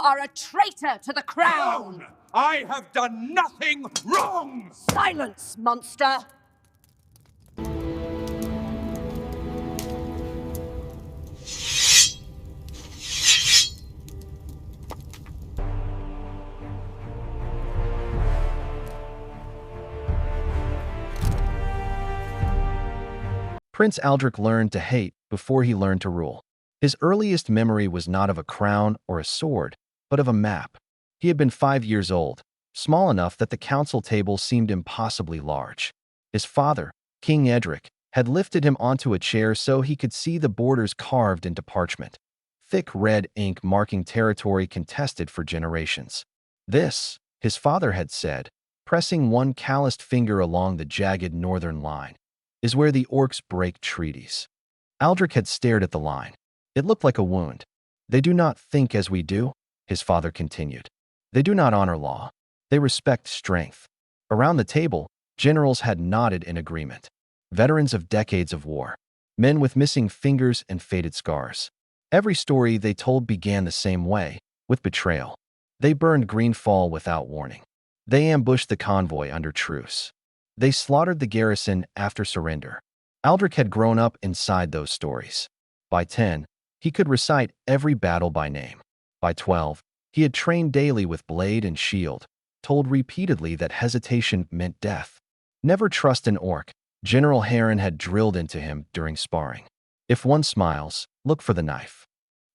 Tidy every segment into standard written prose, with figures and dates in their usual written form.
are a traitor to the crown! I have done nothing wrong! Silence, monster! Prince Aldrich learned to hate before he learned to rule. His earliest memory was not of a crown or a sword, but of a map. He had been 5 years old, small enough that the council table seemed impossibly large. His father, King Edric, had lifted him onto a chair so he could see the borders carved into parchment, thick red ink marking territory contested for generations. This, his father had said, pressing one calloused finger along the jagged northern line, is where the orcs break treaties. Aldrich had stared at the line. It looked like a wound. They do not think as we do, his father continued. They do not honor law. They respect strength. Around the table, generals had nodded in agreement. Veterans of decades of war. Men with missing fingers and faded scars. Every story they told began the same way, with betrayal. They burned Greenfall without warning. They ambushed the convoy under truce. They slaughtered the garrison after surrender. Aldrich had grown up inside those stories. By 10, he could recite every battle by name. By 12, he had trained daily with blade and shield, told repeatedly that hesitation meant death. Never trust an orc, General Heron had drilled into him during sparring. If one smiles, look for the knife.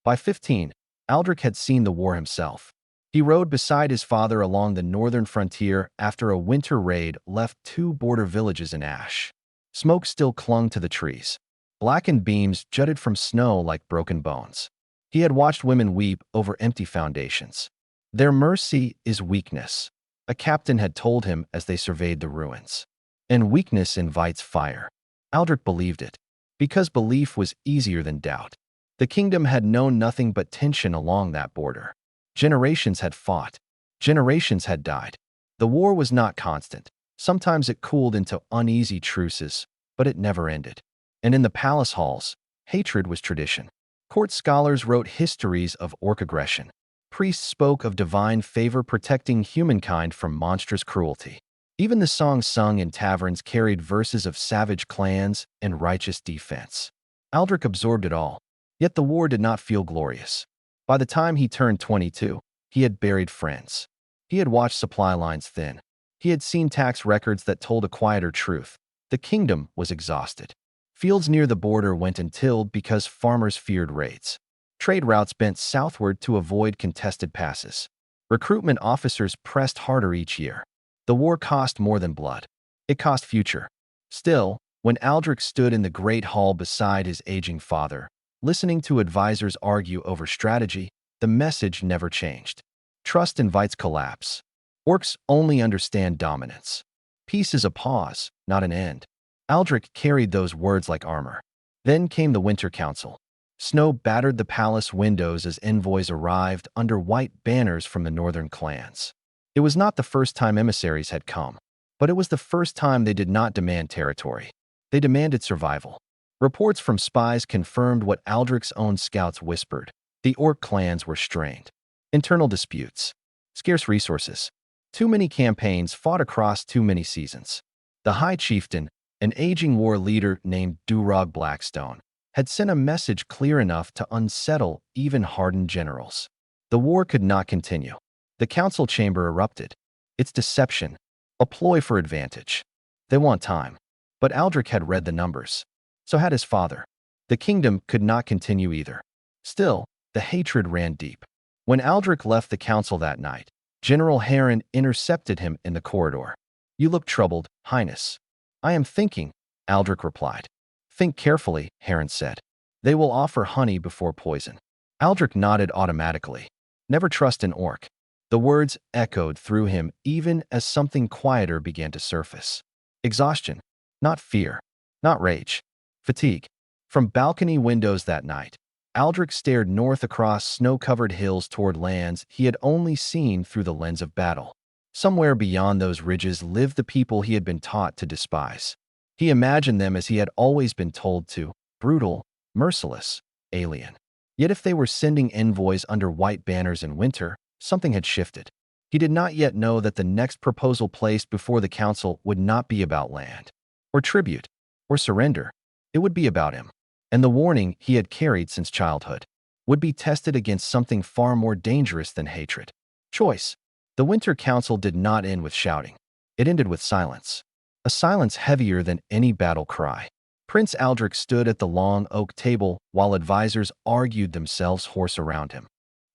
By 15, Aldrich had seen the war himself. He rode beside his father along the northern frontier after a winter raid left 2 border villages in ash. Smoke still clung to the trees. Blackened beams jutted from snow like broken bones. He had watched women weep over empty foundations. Their mercy is weakness, a captain had told him as they surveyed the ruins. And weakness invites fire. Aldrich believed it, because belief was easier than doubt. The kingdom had known nothing but tension along that border. Generations had fought. Generations had died. The war was not constant. Sometimes it cooled into uneasy truces, but it never ended. And in the palace halls, hatred was tradition. Court scholars wrote histories of orc aggression. Priests spoke of divine favor protecting humankind from monstrous cruelty. Even the songs sung in taverns carried verses of savage clans and righteous defense. Aldrich absorbed it all, yet the war did not feel glorious. By the time he turned 22, he had buried friends. He had watched supply lines thin. He had seen tax records that told a quieter truth. The kingdom was exhausted. Fields near the border went untilled because farmers feared raids. Trade routes bent southward to avoid contested passes. Recruitment officers pressed harder each year. The war cost more than blood. It cost future. Still, when Aldrich stood in the great hall beside his aging father, listening to advisors argue over strategy, the message never changed. Trust invites collapse. Orcs only understand dominance. Peace is a pause, not an end. Aldrich carried those words like armor. Then came the Winter Council. Snow battered the palace windows as envoys arrived under white banners from the northern clans. It was not the first time emissaries had come, but it was the first time they did not demand territory. They demanded survival. Reports from spies confirmed what Aldrich's own scouts whispered. The orc clans were strained. Internal disputes. Scarce resources. Too many campaigns fought across too many seasons. The High Chieftain, an aging war leader named Durog Blackstone, had sent a message clear enough to unsettle even hardened generals. The war could not continue. The council chamber erupted. It's deception, a ploy for advantage. They want time. But Aldrich had read the numbers. So had his father. The kingdom could not continue either. Still, the hatred ran deep. When Aldrich left the council that night, General Heron intercepted him in the corridor. "You look troubled, Highness." "I am thinking," Aldrich replied. "Think carefully," Heron said. "They will offer honey before poison." Aldrich nodded automatically. Never trust an orc. The words echoed through him even as something quieter began to surface. Exhaustion. Not fear. Not rage. Fatigue. From balcony windows that night, Aldrich stared north across snow-covered hills toward lands he had only seen through the lens of battle. Somewhere beyond those ridges lived the people he had been taught to despise. He imagined them as he had always been told to: brutal, merciless, alien. Yet if they were sending envoys under white banners in winter, something had shifted. He did not yet know that the next proposal placed before the council would not be about land, or tribute, or surrender. It would be about him. And the warning he had carried since childhood would be tested against something far more dangerous than hatred. Choice. The Winter Council did not end with shouting. It ended with silence. A silence heavier than any battle cry. Prince Aldrich stood at the long oak table while advisors argued themselves hoarse around him.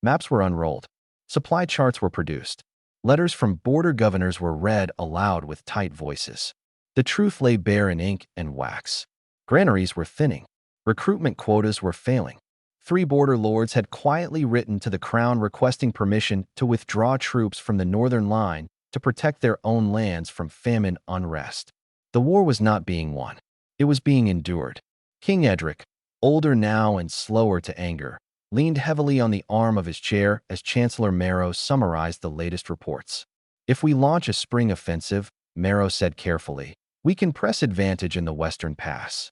Maps were unrolled. Supply charts were produced. Letters from border governors were read aloud with tight voices. The truth lay bare in ink and wax. Granaries were thinning. Recruitment quotas were failing. 3 border lords had quietly written to the crown requesting permission to withdraw troops from the northern line to protect their own lands from famine unrest. The war was not being won. It was being endured. King Edric, older now and slower to anger, leaned heavily on the arm of his chair as Chancellor Marrow summarized the latest reports. If we launch a spring offensive, Marrow said carefully, we can press advantage in the Western Pass.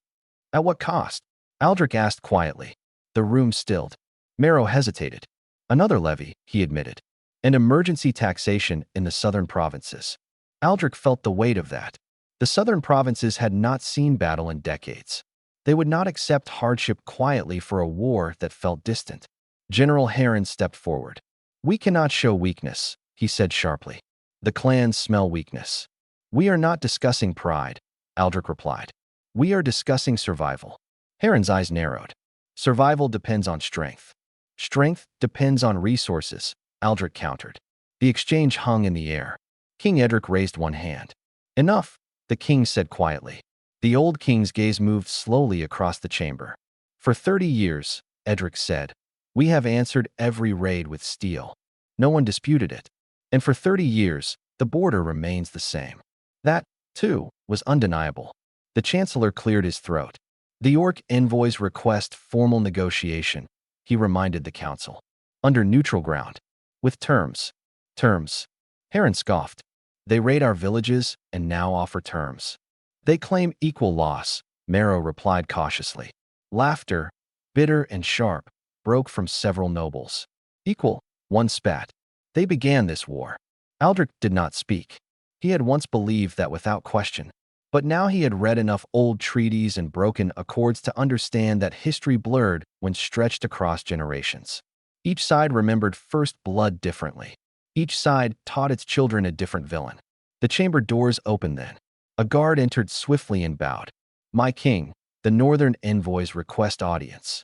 At what cost? Aldrich asked quietly. The room stilled. Marrow hesitated. Another levy, he admitted. An emergency taxation in the southern provinces. Aldrich felt the weight of that. The southern provinces had not seen battle in decades. They would not accept hardship quietly for a war that felt distant. General Heron stepped forward. We cannot show weakness, he said sharply. The clans smell weakness. We are not discussing pride, Aldrich replied. We are discussing survival. Heron's eyes narrowed. Survival depends on strength. Strength depends on resources, Aldrich countered. The exchange hung in the air. King Edric raised one hand. Enough, the king said quietly. The old king's gaze moved slowly across the chamber. For 30 years, Edric said, we have answered every raid with steel. No one disputed it. And for 30 years, the border remains the same. That, too, was undeniable. The chancellor cleared his throat. The Orc envoys request formal negotiation, he reminded the council. Under neutral ground. With terms. Terms. Heron scoffed. They raid our villages and now offer terms. They claim equal loss, Marrow replied cautiously. Laughter, bitter and sharp, broke from several nobles. Equal, one spat. They began this war. Aldrich did not speak. He had once believed that without question. But now he had read enough old treaties and broken accords to understand that history blurred when stretched across generations. Each side remembered first blood differently. Each side taught its children a different villain. The chamber doors opened then. A guard entered swiftly and bowed. My king, the northern envoys request audience.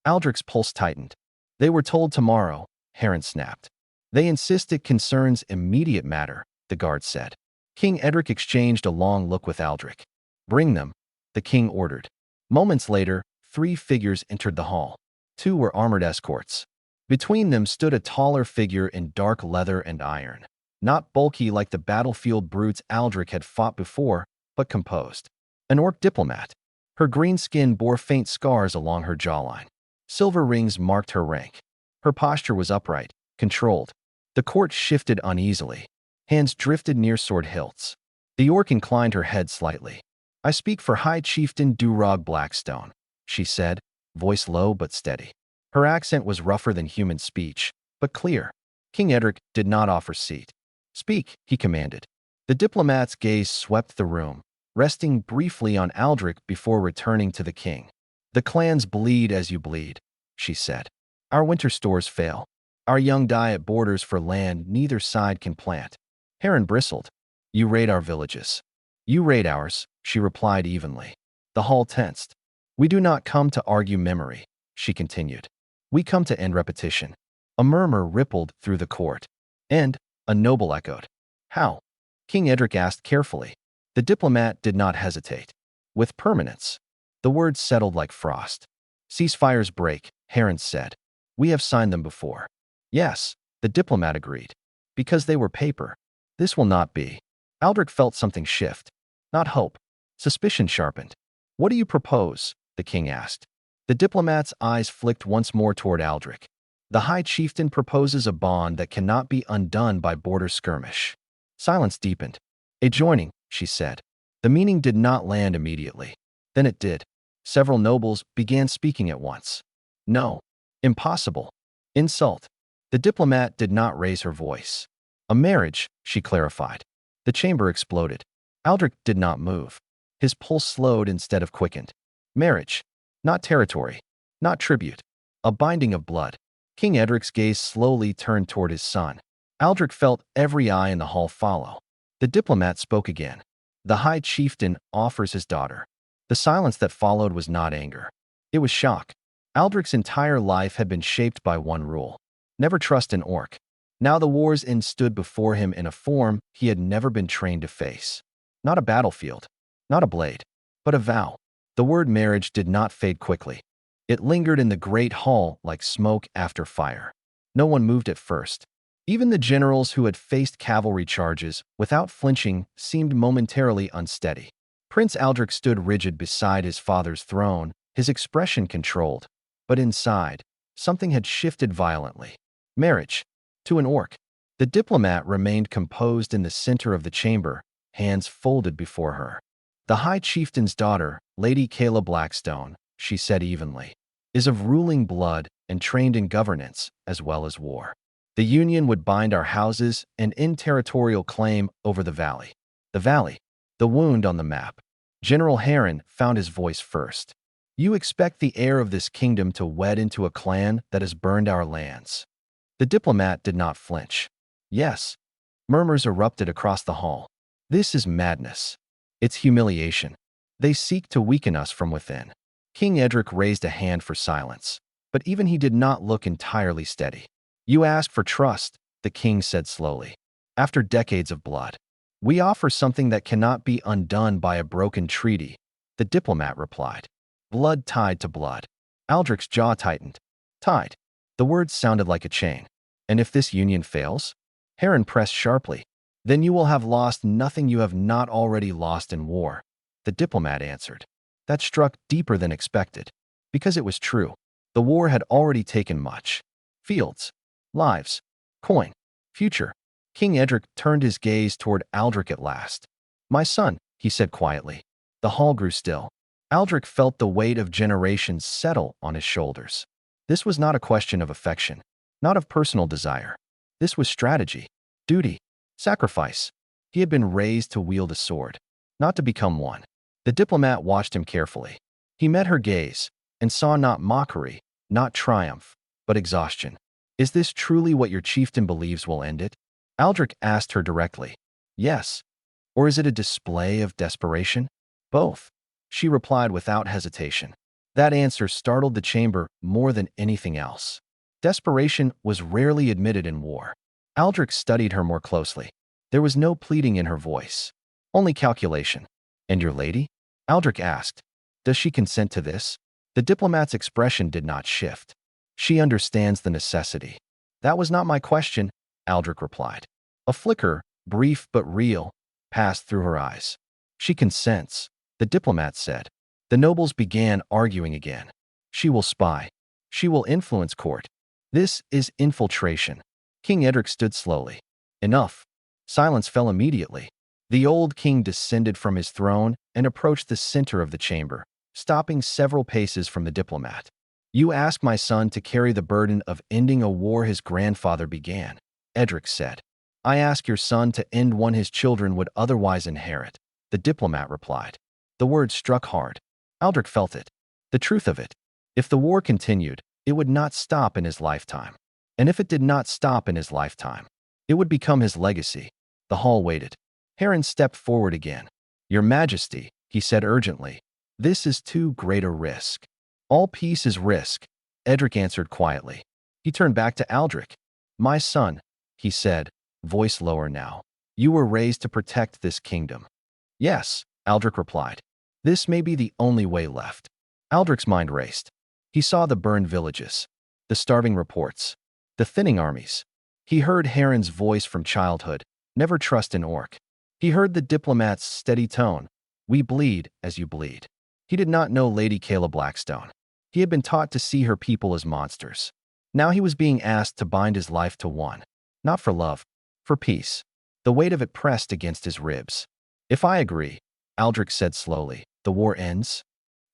Aldrich's pulse tightened. They were told tomorrow, Heron snapped. They insist it concerns immediate matter, the guard said. King Edric exchanged a long look with Aldrich. Bring them, the king ordered. Moments later, 3 figures entered the hall. 2 were armored escorts. Between them stood a taller figure in dark leather and iron. Not bulky like the battlefield brutes Aldrich had fought before, but composed. An Orc diplomat. Her green skin bore faint scars along her jawline. Silver rings marked her rank. Her posture was upright, controlled. The court shifted uneasily. Hands drifted near sword hilts. The Orc inclined her head slightly. I speak for High Chieftain Durog Blackstone, she said, voice low but steady. Her accent was rougher than human speech, but clear. King Edric did not offer seat. Speak, he commanded. The diplomat's gaze swept the room, resting briefly on Aldrich before returning to the king. The clans bleed as you bleed, she said. Our winter stores fail. Our young die at borders for land neither side can plant. Heron bristled. You raid our villages. You raid ours, she replied evenly. The hall tensed. We do not come to argue memory, she continued. We come to end repetition. A murmur rippled through the court. End, a noble echoed. How? King Edric asked carefully. The diplomat did not hesitate. With permanence. The words settled like frost. Ceasefires break, Heron said. We have signed them before. Yes, the diplomat agreed. Because they were paper. This will not be. Aldrich felt something shift. Not hope. Suspicion sharpened. What do you propose? The king asked. The diplomat's eyes flicked once more toward Aldrich. The High Chieftain proposes a bond that cannot be undone by border skirmish. Silence deepened. A joining, she said. The meaning did not land immediately. Then it did. Several nobles began speaking at once. No. Impossible. Insult. The diplomat did not raise her voice. A marriage, she clarified. The chamber exploded. Aldrich did not move. His pulse slowed instead of quickened. Marriage. Not territory. Not tribute. A binding of blood. King Edric's gaze slowly turned toward his son. Aldrich felt every eye in the hall follow. The diplomat spoke again. The High Chieftain offers his daughter. The silence that followed was not anger. It was shock. Aldrich's entire life had been shaped by one rule. Never trust an orc. Now the war's end stood before him in a form he had never been trained to face. Not a battlefield. Not a blade. But a vow. The word marriage did not fade quickly. It lingered in the great hall like smoke after fire. No one moved at first. Even the generals who had faced cavalry charges without flinching seemed momentarily unsteady. Prince Aldrich stood rigid beside his father's throne, his expression controlled. But inside, something had shifted violently. Marriage. To an orc. The diplomat remained composed in the center of the chamber, hands folded before her. The High Chieftain's daughter, Lady Kayla Blackstone, she said evenly, is of ruling blood and trained in governance as well as war. The union would bind our houses and end territorial claim over the valley. The valley. The wound on the map. General Heron found his voice first. You expect the heir of this kingdom to wed into a clan that has burned our lands. The diplomat did not flinch. Yes. Murmurs erupted across the hall. This is madness. It's humiliation. They seek to weaken us from within. King Edric raised a hand for silence, but even he did not look entirely steady. You ask for trust, the king said slowly. After decades of blood, we offer something that cannot be undone by a broken treaty, the diplomat replied. Blood tied to blood. Aldrich's jaw tightened. Tied. The words sounded like a chain. And if this union fails? Heron pressed sharply. Then you will have lost nothing you have not already lost in war, the diplomat answered. That struck deeper than expected, because it was true. The war had already taken much. Fields, lives, coin, future. King Edric turned his gaze toward Aldrich at last. My son, he said quietly. The hall grew still. Aldrich felt the weight of generations settle on his shoulders. This was not a question of affection, not of personal desire. This was strategy, duty, sacrifice. He had been raised to wield a sword, not to become one. The diplomat watched him carefully. He met her gaze and saw not mockery, not triumph, but exhaustion. Is this truly what your chieftain believes will end it? Aldrich asked her directly. Yes. Or is it a display of desperation? Both. She replied without hesitation. That answer startled the chamber more than anything else. Desperation was rarely admitted in war. Aldrich studied her more closely. There was no pleading in her voice, only calculation. And your lady? Aldrich asked. Does she consent to this? The diplomat's expression did not shift. She understands the necessity. That was not my question, Aldrich replied. A flicker, brief but real, passed through her eyes. She consents, the diplomat said. The nobles began arguing again. She will spy. She will influence court. This is infiltration. King Edric stood slowly. Enough. Silence fell immediately. The old king descended from his throne and approached the center of the chamber, stopping several paces from the diplomat. You ask my son to carry the burden of ending a war his grandfather began, Edric said. I ask your son to end one his children would otherwise inherit, the diplomat replied. The words struck hard. Aldrich felt it. The truth of it. If the war continued, it would not stop in his lifetime. And if it did not stop in his lifetime, it would become his legacy. The hall waited. Heron stepped forward again. Your Majesty, he said urgently, this is too great a risk. All peace is risk, Edric answered quietly. He turned back to Aldrich. My son, he said, voice lower now. You were raised to protect this kingdom. Yes, Aldrich replied. This may be the only way left. Aldrich's mind raced. He saw the burned villages, the starving reports, the thinning armies. He heard Heron's voice from childhood, never trust an orc. He heard the diplomat's steady tone, we bleed as you bleed. He did not know Lady Kayla Blackstone. He had been taught to see her people as monsters. Now he was being asked to bind his life to one, not for love, for peace. The weight of it pressed against his ribs. If I agree, Aldrich said slowly, the war ends?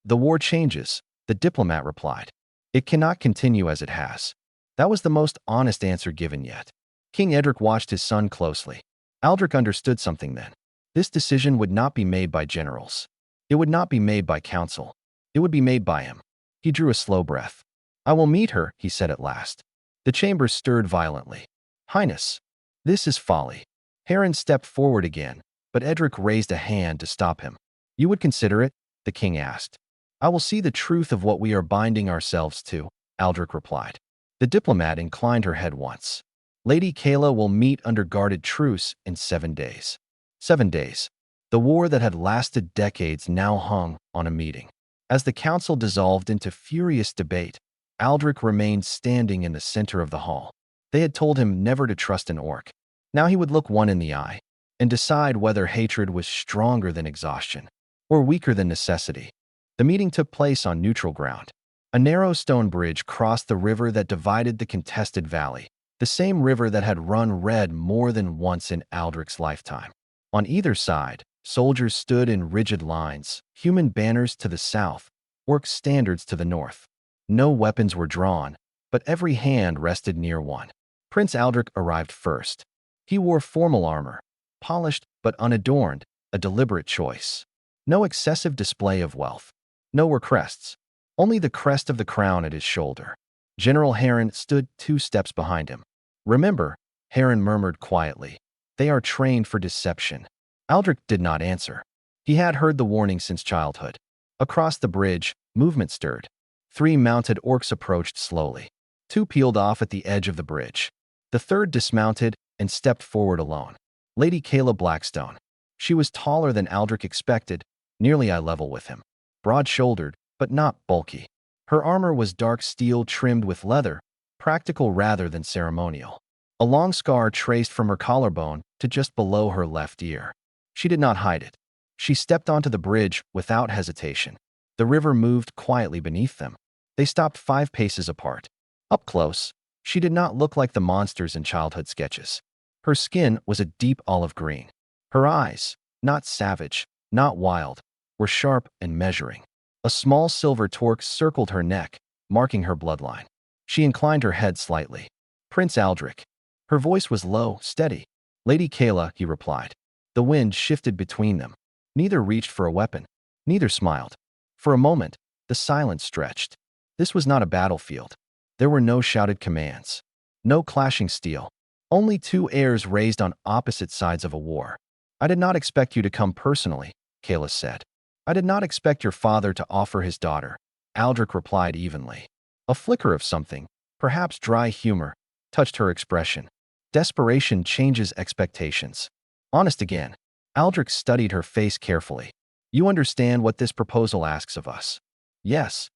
The war changes, the diplomat replied. It cannot continue as it has. That was the most honest answer given yet. King Edric watched his son closely. Aldrich understood something then. This decision would not be made by generals. It would not be made by council. It would be made by him. He drew a slow breath. I will meet her, he said at last. The chamber stirred violently. Highness, this is folly. Heron stepped forward again, but Edric raised a hand to stop him. You would consider it? The king asked. I will see the truth of what we are binding ourselves to, Aldrich replied. The diplomat inclined her head once. Lady Kayla will meet under guarded truce in 7 days. 7 days. The war that had lasted decades now hung on a meeting. As the council dissolved into furious debate, Aldrich remained standing in the center of the hall. They had told him never to trust an orc. Now he would look one in the eye and decide whether hatred was stronger than exhaustion or weaker than necessity. The meeting took place on neutral ground. A narrow stone bridge crossed the river that divided the contested valley, the same river that had run red more than once in Aldrich's lifetime. On either side, soldiers stood in rigid lines, human banners to the south, orc standards to the north. No weapons were drawn, but every hand rested near one. Prince Aldrich arrived first. He wore formal armor, polished but unadorned, a deliberate choice. No excessive display of wealth. No war crests. Only the crest of the crown at his shoulder. General Heron stood 2 steps behind him. Remember, Heron murmured quietly, they are trained for deception. Aldrich did not answer. He had heard the warning since childhood. Across the bridge, movement stirred. 3 mounted orcs approached slowly. 2 peeled off at the edge of the bridge. The third dismounted and stepped forward alone. Lady Kayla Blackstone. She was taller than Aldrich expected, nearly eye level with him. Broad-shouldered, but not bulky. Her armor was dark steel trimmed with leather, practical rather than ceremonial. A long scar traced from her collarbone to just below her left ear. She did not hide it. She stepped onto the bridge without hesitation. The river moved quietly beneath them. They stopped 5 paces apart. Up close, she did not look like the monsters in childhood sketches. Her skin was a deep olive green. Her eyes, not savage, not wild, were sharp and measuring. A small silver torque circled her neck, marking her bloodline. She inclined her head slightly. Prince Aldrich. Her voice was low, steady. Lady Kayla, he replied. The wind shifted between them. Neither reached for a weapon. Neither smiled. For a moment, the silence stretched. This was not a battlefield. There were no shouted commands. No clashing steel. Only 2 airs raised on opposite sides of a war. I did not expect you to come personally, Kayla said. I did not expect your father to offer his daughter, Aldrich replied evenly. A flicker of something, perhaps dry humor, touched her expression. Desperation changes expectations. Honest again, Aldrich studied her face carefully. You understand what this proposal asks of us? Yes.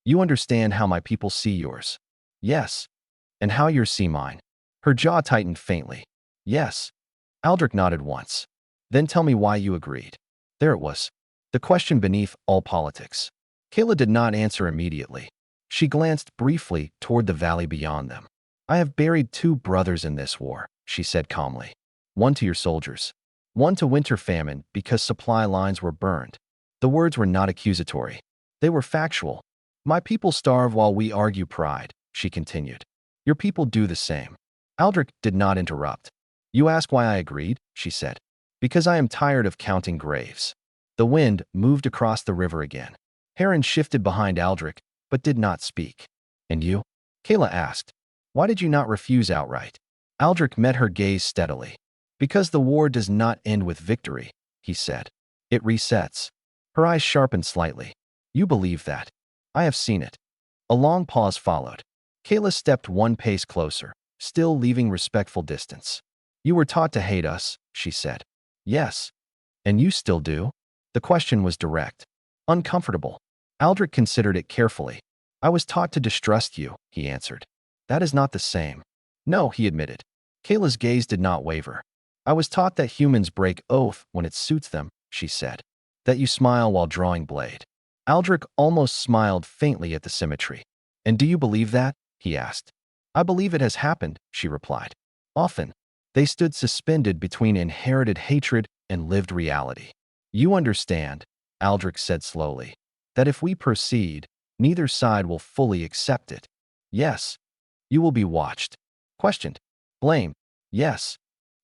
You understand how my people see yours? Yes. And how yours see mine? Her jaw tightened faintly. Yes. Aldrich nodded once. Then tell me why you agreed. There it was. The question beneath all politics. Kayla did not answer immediately. She glanced briefly toward the valley beyond them. I have buried 2 brothers in this war, she said calmly. One to your soldiers. One to winter famine because supply lines were burned. The words were not accusatory. They were factual. My people starve while we argue pride, she continued. Your people do the same. Aldrich did not interrupt. You ask why I agreed, she said. Because I am tired of counting graves. The wind moved across the river again. Heron shifted behind Aldrich, but did not speak. And you? Kayla asked. Why did you not refuse outright? Aldrich met her gaze steadily. Because the war does not end with victory, he said. It resets. Her eyes sharpened slightly. You believe that. I have seen it. A long pause followed. Kayla stepped 1 pace closer, still leaving respectful distance. You were taught to hate us, she said. Yes. And you still do? The question was direct. Uncomfortable. Aldrich considered it carefully. I was taught to distrust you, he answered. That is not the same. No, he admitted. Kayla's gaze did not waver. I was taught that humans break oath when it suits them, she said. That you smile while drawing blade. Aldrich almost smiled faintly at the symmetry. And do you believe that? He asked. I believe it has happened, she replied. Often. They stood suspended between inherited hatred and lived reality. You understand, Aldrich said slowly, that if we proceed, neither side will fully accept it. Yes. You will be watched. Questioned. Blamed. Yes.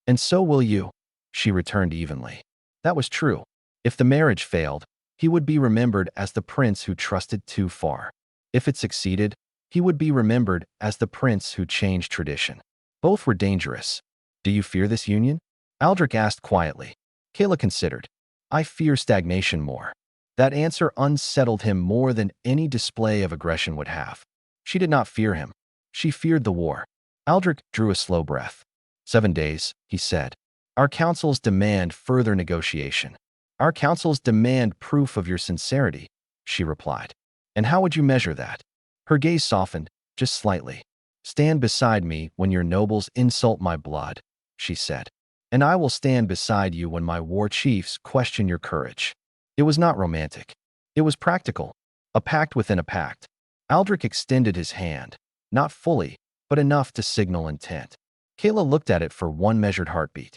And so will you. She returned evenly. That was true. If the marriage failed, he would be remembered as the prince who trusted too far. If it succeeded, he would be remembered as the prince who changed tradition. Both were dangerous. Do you fear this union? Aldrich asked quietly. Kayla considered. I fear stagnation more. That answer unsettled him more than any display of aggression would have. She did not fear him. She feared the war. Aldrich drew a slow breath. 7 days, he said. Our councils demand further negotiation. Our councils demand proof of your sincerity, she replied. And how would you measure that? Her gaze softened, just slightly. Stand beside me when your nobles insult my blood, she said. And I will stand beside you when my war chiefs question your courage. It was not romantic. It was practical. A pact within a pact. Aldrich extended his hand, not fully, but enough to signal intent. Kayla looked at it for one measured heartbeat.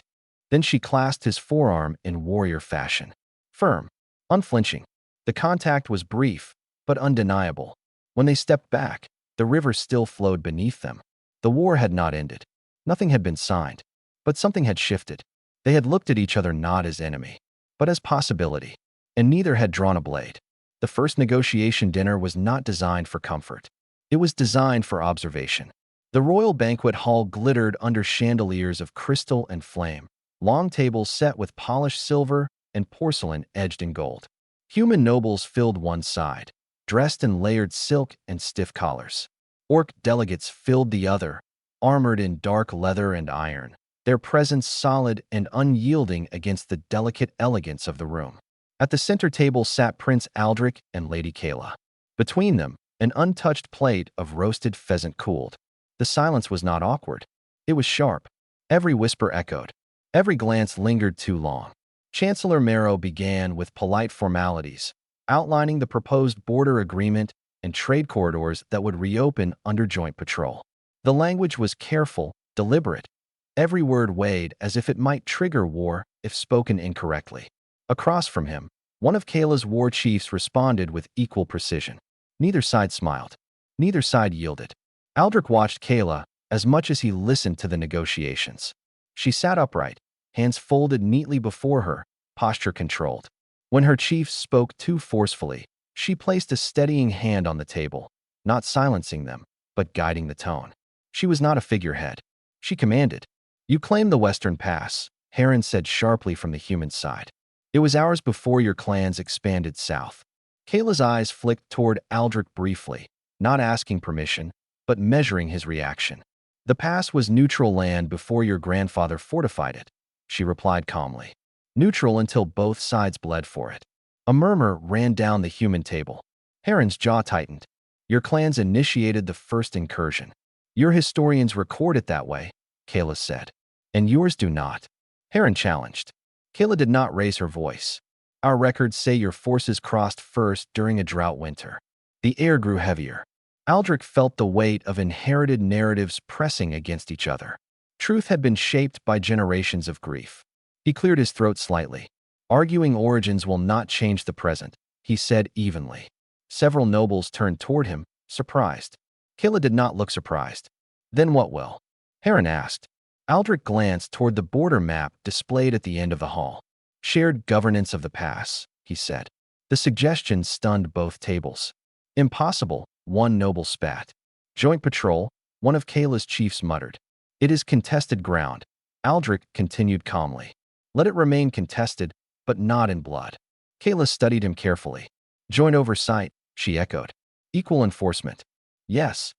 Then she clasped his forearm in warrior fashion. Firm, unflinching. The contact was brief, but undeniable. When they stepped back, the river still flowed beneath them. The war had not ended. Nothing had been signed. But something had shifted. They had looked at each other not as enemy, but as possibility. And neither had drawn a blade. The first negotiation dinner was not designed for comfort. It was designed for observation. The royal banquet hall glittered under chandeliers of crystal and flame. Long tables set with polished silver and porcelain edged in gold. Human nobles filled one side, dressed in layered silk and stiff collars. Orc delegates filled the other, armored in dark leather and iron, their presence solid and unyielding against the delicate elegance of the room. At the center table sat Prince Aldrich and Lady Kayla. Between them, an untouched plate of roasted pheasant cooled. The silence was not awkward. It was sharp. Every whisper echoed. Every glance lingered too long. Chancellor Marrow began with polite formalities, outlining the proposed border agreement and trade corridors that would reopen under joint patrol. The language was careful, deliberate. Every word weighed as if it might trigger war if spoken incorrectly. Across from him, one of Kayla's war chiefs responded with equal precision. Neither side smiled. Neither side yielded. Aldrich watched Kayla as much as he listened to the negotiations. She sat upright, hands folded neatly before her, posture controlled. When her chiefs spoke too forcefully, she placed a steadying hand on the table, not silencing them, but guiding the tone. She was not a figurehead. She commanded. You claim the Western Pass, Heron said sharply from the human side. It was hours before your clans expanded south. Kayla's eyes flicked toward Aldrich briefly, not asking permission, but measuring his reaction. The pass was neutral land before your grandfather fortified it, she replied calmly. Neutral until both sides bled for it. A murmur ran down the human table. Heron's jaw tightened. Your clans initiated the first incursion. Your historians record it that way, Kayla said. And yours do not. Heron challenged. Kayla did not raise her voice. Our records say your forces crossed first during a drought winter. The air grew heavier. Aldrich felt the weight of inherited narratives pressing against each other. Truth had been shaped by generations of grief. He cleared his throat slightly. Arguing origins will not change the present, he said evenly. Several nobles turned toward him, surprised. Kayla did not look surprised. Then what will? Heron asked. Aldrich glanced toward the border map displayed at the end of the hall. Shared governance of the pass, he said. The suggestion stunned both tables. Impossible, one noble spat. Joint patrol, one of Kayla's chiefs muttered. It is contested ground, Aldrich continued calmly. Let it remain contested, but not in blood. Kayla studied him carefully. Joint oversight, she echoed. Equal enforcement. Yes.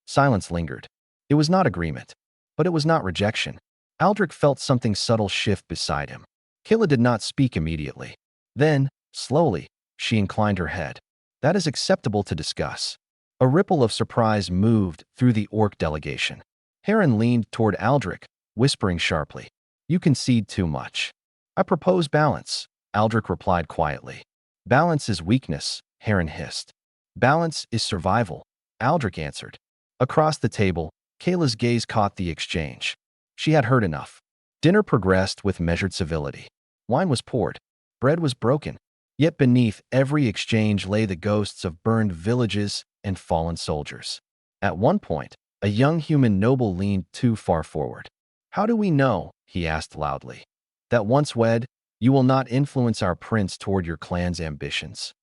Silence lingered. It was not agreement, but it was not rejection. Aldrich felt something subtle shift beside him. Kayla did not speak immediately. Then, slowly, she inclined her head. That is acceptable to discuss. A ripple of surprise moved through the Orc delegation. Heron leaned toward Aldrich, whispering sharply. You concede too much. I propose balance, Aldrich replied quietly. Balance is weakness, Heron hissed. Balance is survival, Aldrich answered. Across the table, Kayla's gaze caught the exchange. She had heard enough. Dinner progressed with measured civility. Wine was poured. Bread was broken. Yet beneath every exchange lay the ghosts of burned villages and fallen soldiers. At one point, A young human noble leaned too far forward. How do we know, he asked loudly, that once wed, you will not influence our prince toward your clan's ambitions?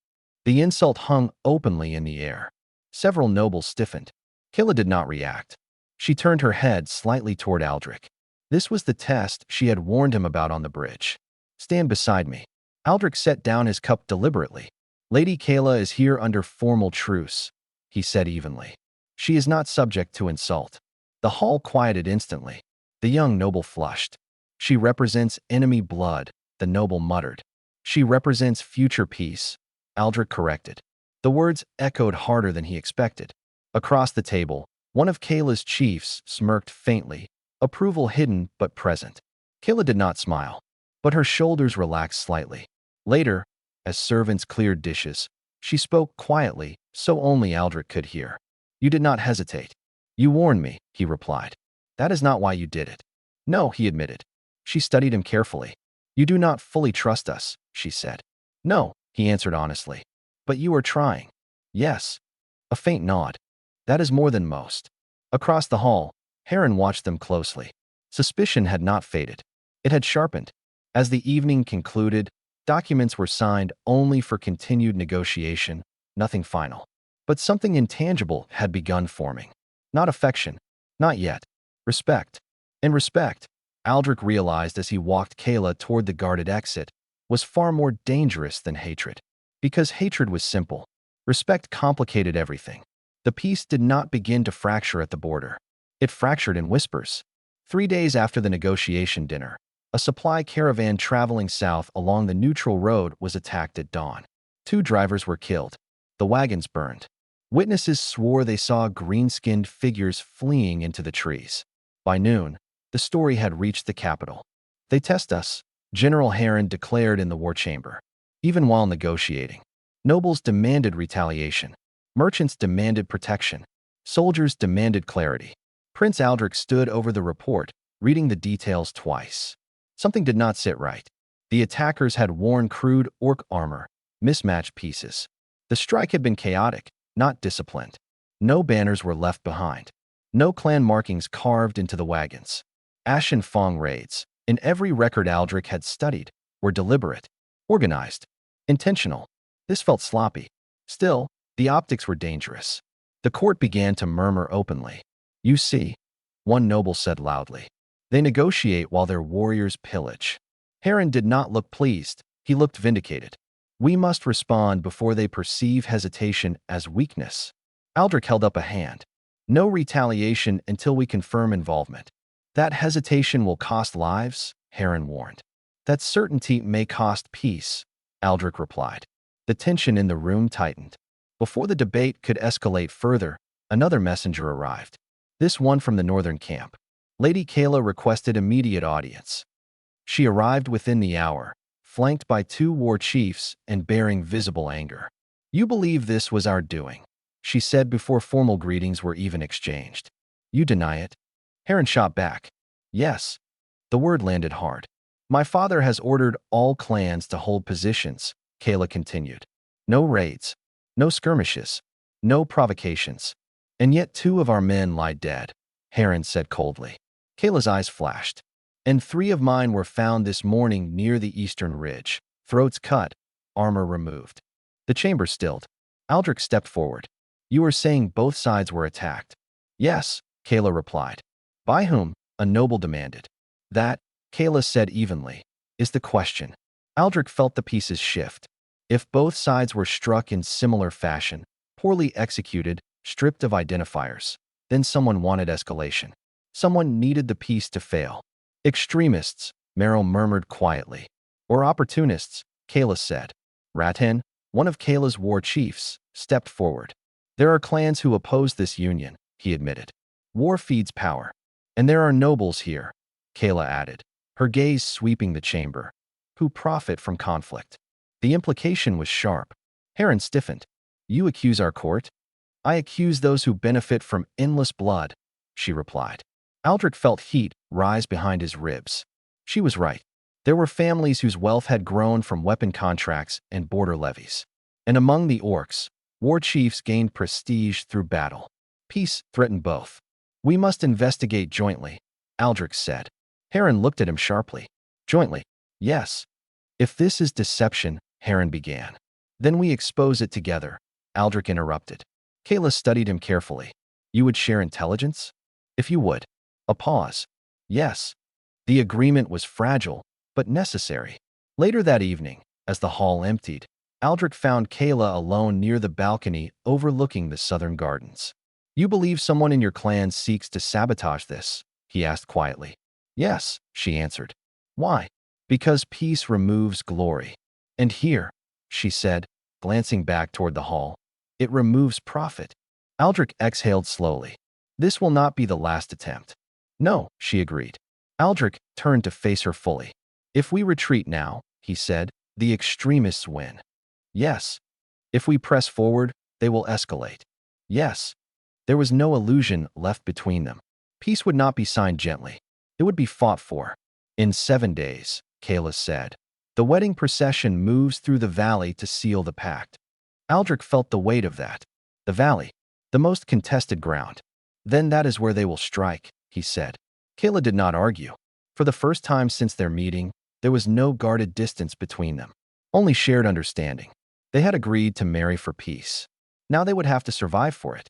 The insult hung openly in the air. Several nobles stiffened. Kayla did not react. She turned her head slightly toward Aldrich. This was the test she had warned him about on the bridge. Stand beside me. Aldrich set down his cup deliberately. Lady Kayla is here under formal truce, he said evenly. She is not subject to insult. The hall quieted instantly. The young noble flushed. She represents enemy blood, the noble muttered. She represents future peace, Aldrich corrected. The words echoed harder than he expected. Across the table, one of Kayla's chiefs smirked faintly, approval hidden but present. Kayla did not smile, but her shoulders relaxed slightly. Later, as servants cleared dishes, she spoke quietly, so only Aldrich could hear. You did not hesitate. You warned me, he replied. That is not why you did it. No, he admitted. She studied him carefully. You do not fully trust us, she said. No, he answered honestly. But you are trying. Yes. A faint nod. That is more than most. Across the hall, Heron watched them closely. Suspicion had not faded. It had sharpened. As the evening concluded, documents were signed only for continued negotiation, nothing final. But something intangible had begun forming. Not affection. Not yet. Respect. And respect, Aldrich realized as he walked Kayla toward the guarded exit, was far more dangerous than hatred. Because hatred was simple. Respect complicated everything. The peace did not begin to fracture at the border. It fractured in whispers. 3 days after the negotiation dinner, a supply caravan traveling south along the neutral road was attacked at dawn. 2 drivers were killed. The wagons burned. Witnesses swore they saw green-skinned figures fleeing into the trees. By noon, the story had reached the capital. They test us, General Heron declared in the war chamber. Even while negotiating, nobles demanded retaliation. Merchants demanded protection. Soldiers demanded clarity. Prince Aldrich stood over the report, reading the details twice. Something did not sit right. The attackers had worn crude orc armor, mismatched pieces. The strike had been chaotic, not disciplined. No banners were left behind. No clan markings carved into the wagons. Ashen Fong raids, in every record Aldrich had studied, were deliberate, organized, intentional. This felt sloppy. Still, the optics were dangerous. The court began to murmur openly. You see, one noble said loudly. They negotiate while their warriors pillage. Heron did not look pleased. He looked vindicated. We must respond before they perceive hesitation as weakness. Aldrich held up a hand. No retaliation until we confirm involvement. That hesitation will cost lives, Heron warned. That certainty may cost peace, Aldrich replied. The tension in the room tightened. Before the debate could escalate further, another messenger arrived. This one from the northern camp. Lady Kayla requested immediate audience. She arrived within the hour, flanked by 2 war chiefs and bearing visible anger. You believe this was our doing, she said before formal greetings were even exchanged. You deny it? Heron shot back. Yes. The word landed hard. My father has ordered all clans to hold positions, Kayla continued. No raids, no skirmishes, no provocations. And yet 2 of our men lie dead, Heron said coldly. Kayla's eyes flashed. And 3 of mine were found this morning near the eastern ridge, throats cut, armor removed. The chamber stilled. Aldrich stepped forward. You are saying both sides were attacked? Yes, Kayla replied. By whom? A noble demanded. That, Kayla said evenly, is the question. Aldrich felt the pieces shift. If both sides were struck in similar fashion, poorly executed, stripped of identifiers, then someone wanted escalation. Someone needed the peace to fail. Extremists, Merrill murmured quietly. Or opportunists, Kayla said. Rathen, one of Kayla's war chiefs, stepped forward. There are clans who oppose this union, he admitted. War feeds power. And there are nobles here, Kayla added, her gaze sweeping the chamber, who profit from conflict. The implication was sharp. Heron stiffened. You accuse our court? I accuse those who benefit from endless blood, she replied. Aldrich felt heat rise behind his ribs. She was right. There were families whose wealth had grown from weapon contracts and border levies. And among the orcs, war chiefs gained prestige through battle. Peace threatened both. We must investigate jointly, Aldrich said. Heron looked at him sharply. Jointly? Yes. If this is deception, Heron began. Then we expose it together, Aldrich interrupted. Kayla studied him carefully. You would share intelligence? If you would. A pause. Yes. The agreement was fragile, but necessary. Later that evening, as the hall emptied, Aldrich found Kayla alone near the balcony overlooking the southern gardens. You believe someone in your clan seeks to sabotage this? He asked quietly. Yes, she answered. Why? Because peace removes glory. And here, she said, glancing back toward the hall, it removes profit. Aldrich exhaled slowly. This will not be the last attempt. No, she agreed. Aldrich turned to face her fully. If we retreat now, he said, the extremists win. Yes. If we press forward, they will escalate. Yes. There was no illusion left between them. Peace would not be signed gently. It would be fought for. In 7 days, Kayla said. The wedding procession moves through the valley to seal the pact. Aldrich felt the weight of that. The valley. The most contested ground. Then that is where they will strike, he said. Kayla did not argue. For the first time since their meeting, there was no guarded distance between them. Only shared understanding. They had agreed to marry for peace. Now they would have to survive for it.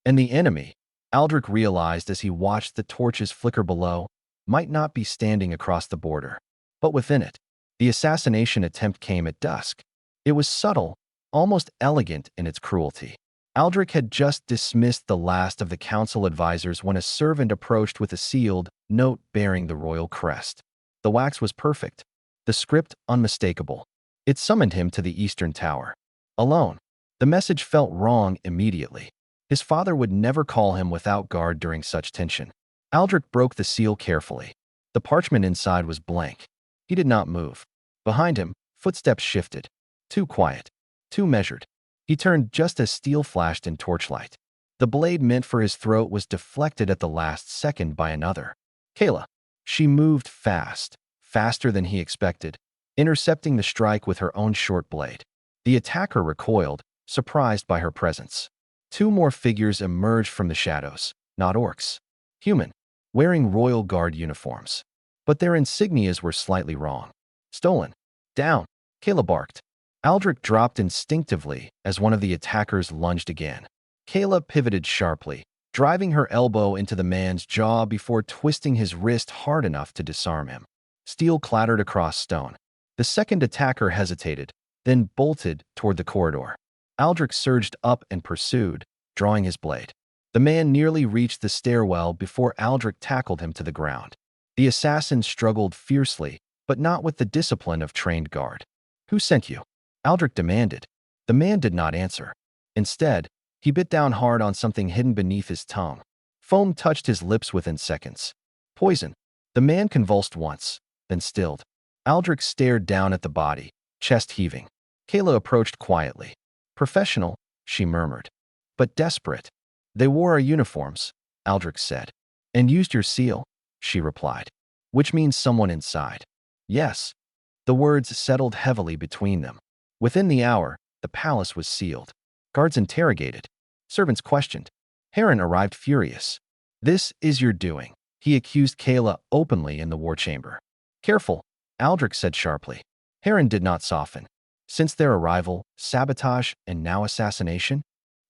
And the enemy, Aldrich realized as he watched the torches flicker below, might not be standing across the border, but within it. The assassination attempt came at dusk. It was subtle, almost elegant in its cruelty. Aldrich had just dismissed the last of the council advisors when a servant approached with a sealed note bearing the royal crest. The wax was perfect, the script unmistakable. It summoned him to the Eastern Tower. Alone. The message felt wrong immediately. His father would never call him without guard during such tension. Aldrich broke the seal carefully. The parchment inside was blank. He did not move. Behind him, footsteps shifted. Too quiet. Too measured. He turned just as steel flashed in torchlight. The blade meant for his throat was deflected at the last second by another. Kayla. She moved fast, faster than he expected, intercepting the strike with her own short blade. The attacker recoiled, surprised by her presence. 2 more figures emerged from the shadows, not orcs. Human, wearing royal guard uniforms. But their insignias were slightly wrong. Stolen. Down. Kayla barked. Aldrich dropped instinctively as one of the attackers lunged again. Kayla pivoted sharply, driving her elbow into the man's jaw before twisting his wrist hard enough to disarm him. Steel clattered across stone. The second attacker hesitated, then bolted toward the corridor. Aldrich surged up and pursued, drawing his blade. The man nearly reached the stairwell before Aldrich tackled him to the ground. The assassin struggled fiercely, but not with the discipline of trained guard. Who sent you? Aldrich demanded. The man did not answer. Instead, he bit down hard on something hidden beneath his tongue. Foam touched his lips within seconds. Poison. The man convulsed once, then stilled. Aldrich stared down at the body, chest heaving. Kayla approached quietly. Professional, she murmured. But desperate. They wore our uniforms, Aldrich said. And used your seal, she replied. Which means someone inside. Yes. The words settled heavily between them. Within the hour, the palace was sealed. Guards interrogated. Servants questioned. Heron arrived furious. This is your doing. He accused Kayla openly in the war chamber. Careful, Aldrich said sharply. Heron did not soften. Since their arrival, sabotage, and now assassination?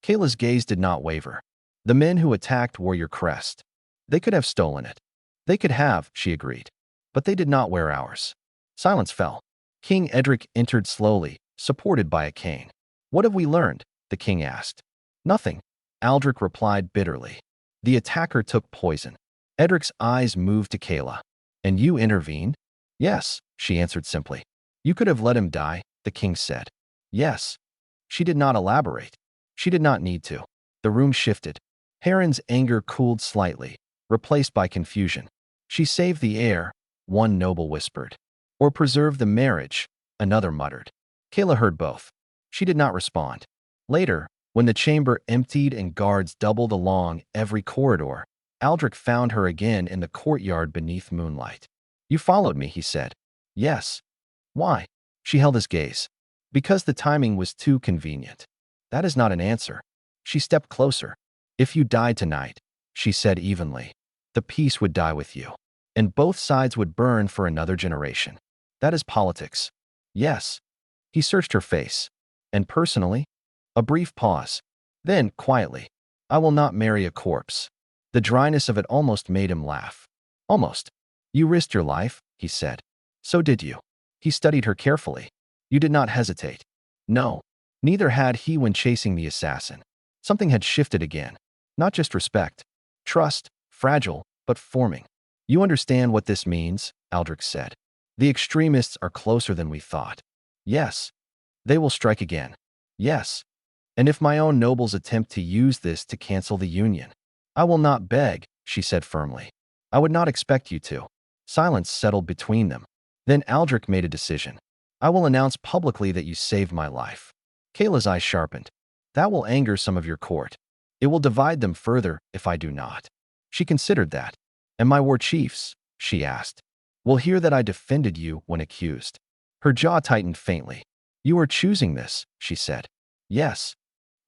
Kayla's gaze did not waver. The men who attacked wore your crest. They could have stolen it. They could have, she agreed. But they did not wear ours. Silence fell. King Edric entered slowly, supported by a cane. What have we learned? The king asked. Nothing, Aldrich replied bitterly. The attacker took poison. Edric's eyes moved to Kayla. And you intervened? Yes, she answered simply. You could have let him die, the king said. Yes. She did not elaborate. She did not need to. The room shifted. Heron's anger cooled slightly, replaced by confusion. She saved the heir, one noble whispered. Or preserve the marriage, another muttered. Kayla heard both. She did not respond. Later, when the chamber emptied and guards doubled along every corridor, Aldrich found her again in the courtyard beneath moonlight. You followed me, he said. Yes. Why? She held his gaze. Because the timing was too convenient. That is not an answer. She stepped closer. If you died tonight, she said evenly. The peace would die with you, and both sides would burn for another generation. That is politics. Yes. He searched her face. And personally? A brief pause. Then, quietly, I will not marry a corpse. The dryness of it almost made him laugh. Almost. You risked your life, he said. So did you. He studied her carefully. You did not hesitate. No. Neither had he when chasing the assassin. Something had shifted again. Not just respect. Trust, fragile, but forming. You understand what this means, Aldrich said. The extremists are closer than we thought. Yes. They will strike again. Yes. And if my own nobles attempt to use this to cancel the union, I will not beg, she said firmly. I would not expect you to. Silence settled between them. Then Aldrich made a decision. I will announce publicly that you saved my life. Kayla's eyes sharpened. That will anger some of your court. It will divide them further if I do not. She considered that. And my war chiefs, she asked, will hear that I defended you when accused. Her jaw tightened faintly. You are choosing this, she said. Yes.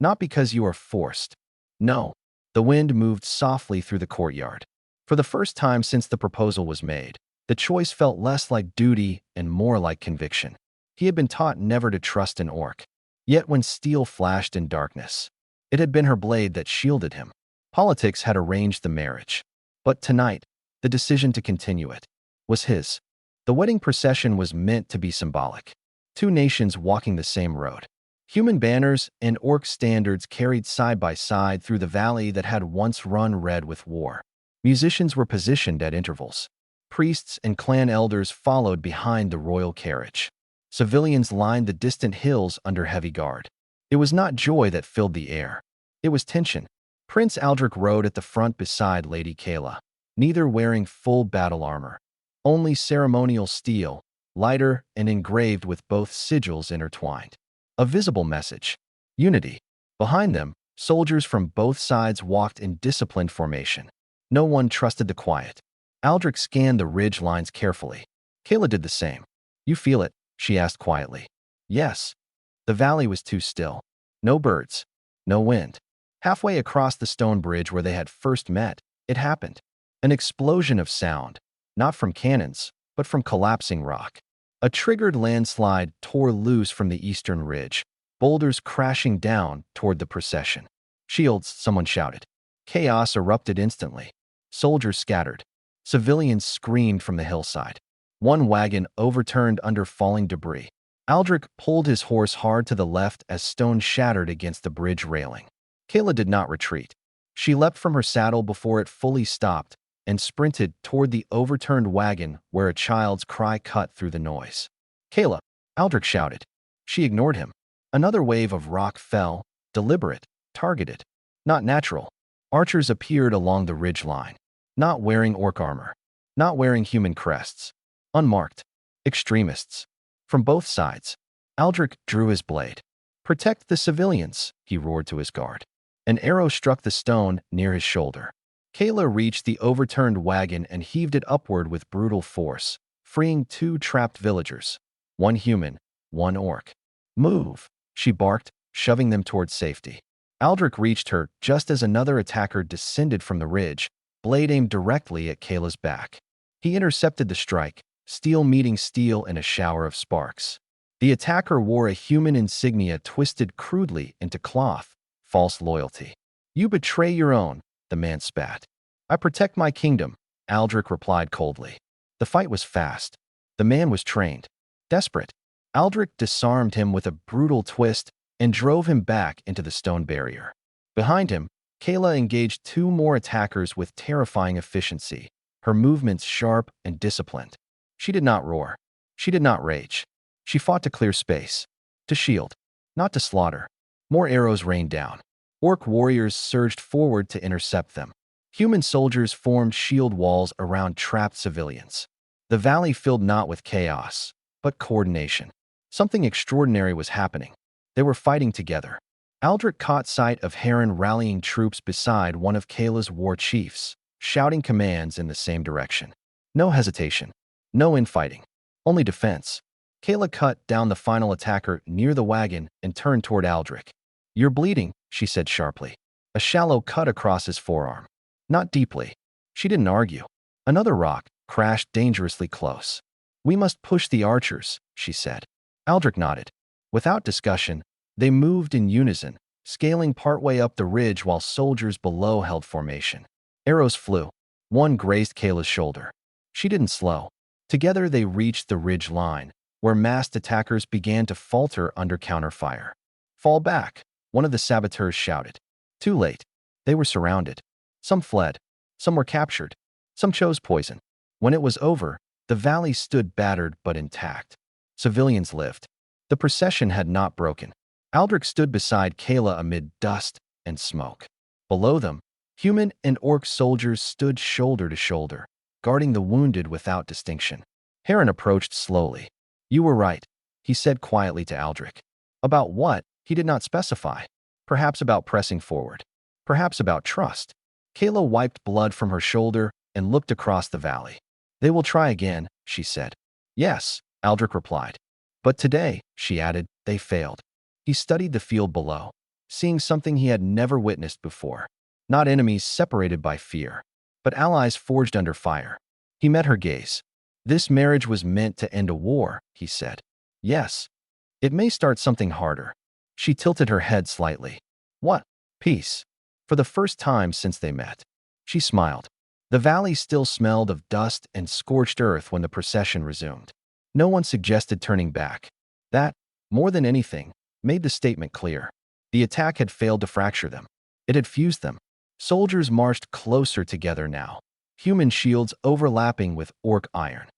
Not because you are forced. No. The wind moved softly through the courtyard. For the first time since the proposal was made, the choice felt less like duty and more like conviction. He had been taught never to trust an orc. Yet when steel flashed in darkness, it had been her blade that shielded him. Politics had arranged the marriage. But tonight, the decision to continue it was his. The wedding procession was meant to be symbolic. Two nations walking the same road. Human banners and orc standards carried side by side through the valley that had once run red with war. Musicians were positioned at intervals. Priests and clan elders followed behind the royal carriage. Civilians lined the distant hills under heavy guard. It was not joy that filled the air. It was tension. Prince Aldrich rode at the front beside Lady Kayla, neither wearing full battle armor. Only ceremonial steel, lighter and engraved with both sigils intertwined. A visible message. Unity. Behind them, soldiers from both sides walked in disciplined formation. No one trusted the quiet. Aldrich scanned the ridge lines carefully. Kayla did the same. You feel it? She asked quietly. Yes. The valley was too still. No birds. No wind. Halfway across the stone bridge where they had first met, it happened. An explosion of sound, not from cannons, but from collapsing rock. A triggered landslide tore loose from the eastern ridge, boulders crashing down toward the procession. Shields, someone shouted. Chaos erupted instantly. Soldiers scattered. Civilians screamed from the hillside. One wagon overturned under falling debris. Aldrich pulled his horse hard to the left as stone shattered against the bridge railing. Kayla did not retreat. She leapt from her saddle before it fully stopped and sprinted toward the overturned wagon where a child's cry cut through the noise. Kayla, Aldrich shouted. She ignored him. Another wave of rock fell, deliberate, targeted. Not natural. Archers appeared along the ridge line, not wearing orc armor, not wearing human crests. Unmarked. Extremists. From both sides. Aldrich drew his blade. Protect the civilians, he roared to his guard. An arrow struck the stone near his shoulder. Kayla reached the overturned wagon and heaved it upward with brutal force, freeing two trapped villagers. One human, one orc. Move, she barked, shoving them toward safety. Aldrich reached her just as another attacker descended from the ridge, blade aimed directly at Kayla's back. He intercepted the strike, steel meeting steel in a shower of sparks. The attacker wore a human insignia twisted crudely into cloth, false loyalty. You betray your own, the man spat. I protect my kingdom, Aldrich replied coldly. The fight was fast. The man was trained. Desperate. Aldrich disarmed him with a brutal twist and drove him back into the stone barrier. Behind him, Kayla engaged two more attackers with terrifying efficiency, her movements sharp and disciplined. She did not roar. She did not rage. She fought to clear space, to shield, not to slaughter. More arrows rained down. Orc warriors surged forward to intercept them. Human soldiers formed shield walls around trapped civilians. The valley filled not with chaos, but coordination. Something extraordinary was happening. They were fighting together. Aldrich caught sight of Heron rallying troops beside one of Kayla's war chiefs, shouting commands in the same direction. No hesitation. No infighting. Only defense. Kayla cut down the final attacker near the wagon and turned toward Aldrich. You're bleeding, she said sharply. A shallow cut across his forearm. Not deeply. She didn't argue. Another rock crashed dangerously close. We must push the archers, she said. Aldrich nodded. Without discussion, they moved in unison, scaling partway up the ridge while soldiers below held formation. Arrows flew. One grazed Kayla's shoulder. She didn't slow. Together they reached the ridge line, where masked attackers began to falter under counterfire. Fall back, one of the saboteurs shouted. Too late. They were surrounded. Some fled. Some were captured. Some chose poison. When it was over, the valley stood battered but intact. Civilians lived. The procession had not broken. Aldrich stood beside Kayla amid dust and smoke. Below them, human and orc soldiers stood shoulder to shoulder, guarding the wounded without distinction. Heron approached slowly. You were right, he said quietly to Aldrich. About what, he did not specify. Perhaps about pressing forward. Perhaps about trust. Kayla wiped blood from her shoulder and looked across the valley. They will try again, she said. Yes, Aldrich replied. But today, she added, they failed. He studied the field below, seeing something he had never witnessed before. Not enemies separated by fear, but allies forged under fire. He met her gaze. This marriage was meant to end a war, he said. Yes. It may start something harder. She tilted her head slightly. What? Peace. For the first time since they met. She smiled. The valley still smelled of dust and scorched earth when the procession resumed. No one suggested turning back. That, more than anything, made the statement clear. The attack had failed to fracture them. It had fused them. Soldiers marched closer together now, human shields overlapping with orc iron.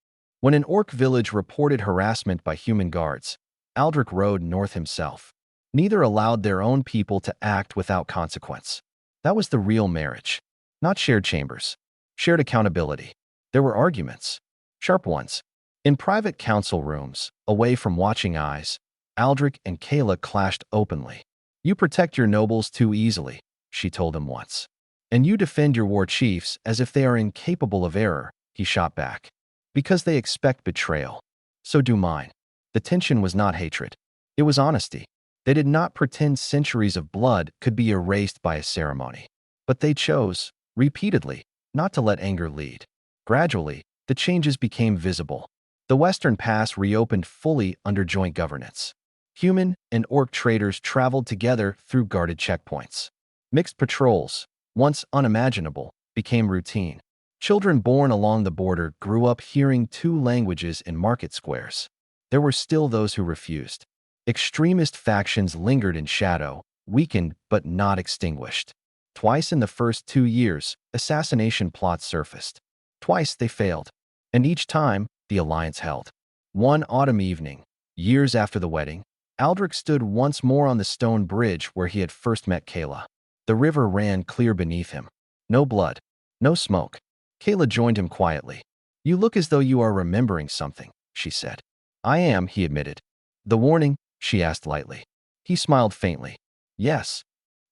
When an orc village reported harassment by human guards, Aldrich rode north himself. Neither allowed their own people to act without consequence. That was the real marriage. Not shared chambers. Shared accountability. There were arguments. Sharp ones. In private council rooms, away from watching eyes, Aldrich and Kayla clashed openly. You protect your nobles too easily, she told him once. And you defend your war chiefs as if they are incapable of error, he shot back. Because they expect betrayal. So do mine. The tension was not hatred. It was honesty. They did not pretend centuries of blood could be erased by a ceremony. But they chose, repeatedly, not to let anger lead. Gradually, the changes became visible. The Western Pass reopened fully under joint governance. Human and orc traders traveled together through guarded checkpoints. Mixed patrols, once unimaginable, became routine. Children born along the border grew up hearing two languages in market squares. There were still those who refused. Extremist factions lingered in shadow, weakened but not extinguished. Twice in the first 2 years, assassination plots surfaced. Twice they failed. And each time, the alliance held. One autumn evening, years after the wedding, Aldrich stood once more on the stone bridge where he had first met Kayla. The river ran clear beneath him. No blood. No smoke. Kayla joined him quietly. You look as though you are remembering something, she said. I am, he admitted. The warning, she asked lightly. He smiled faintly. Yes.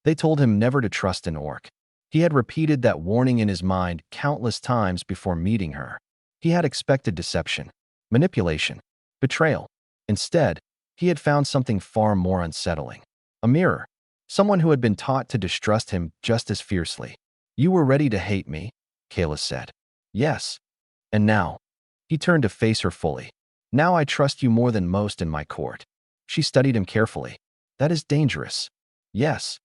They told him never to trust an orc. He had repeated that warning in his mind countless times before meeting her. He had expected deception, manipulation, betrayal. Instead, he had found something far more unsettling. A mirror. Someone who had been taught to distrust him just as fiercely. You were ready to hate me, Kayla said. Yes. And now? He turned to face her fully. Now I trust you more than most in my court. She studied him carefully. That is dangerous. Yes.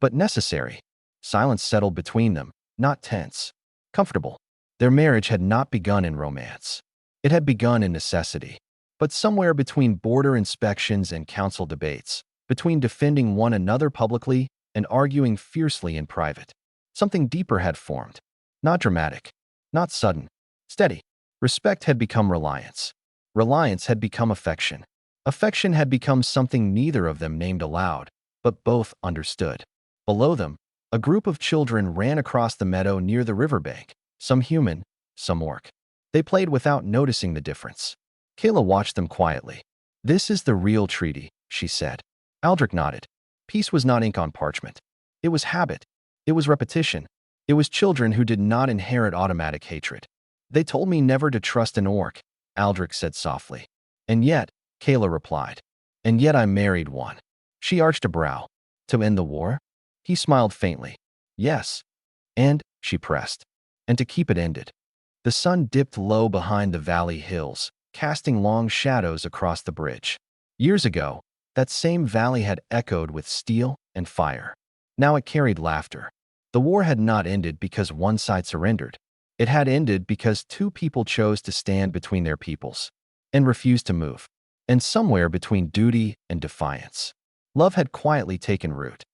But necessary. Silence settled between them, not tense. Comfortable. Their marriage had not begun in romance. It had begun in necessity. But somewhere between border inspections and council debates, between defending one another publicly and arguing fiercely in private, something deeper had formed. Not dramatic. Not sudden. Steady. Respect had become reliance. Reliance had become affection. Affection had become something neither of them named aloud, but both understood. Below them, a group of children ran across the meadow near the riverbank, some human, some orc. They played without noticing the difference. Kayla watched them quietly. This is the real treaty, she said. Aldrich nodded. Peace was not ink on parchment. It was habit. It was repetition. It was children who did not inherit automatic hatred. They told me never to trust an orc, Aldrich said softly. And yet, Kayla replied. And yet I married one. She arched a brow. To end the war? He smiled faintly. Yes. And, she pressed, and to keep it ended. The sun dipped low behind the valley hills, casting long shadows across the bridge. Years ago, that same valley had echoed with steel and fire. Now it carried laughter. The war had not ended because one side surrendered. It had ended because two people chose to stand between their peoples and refused to move. And somewhere between duty and defiance, love had quietly taken root.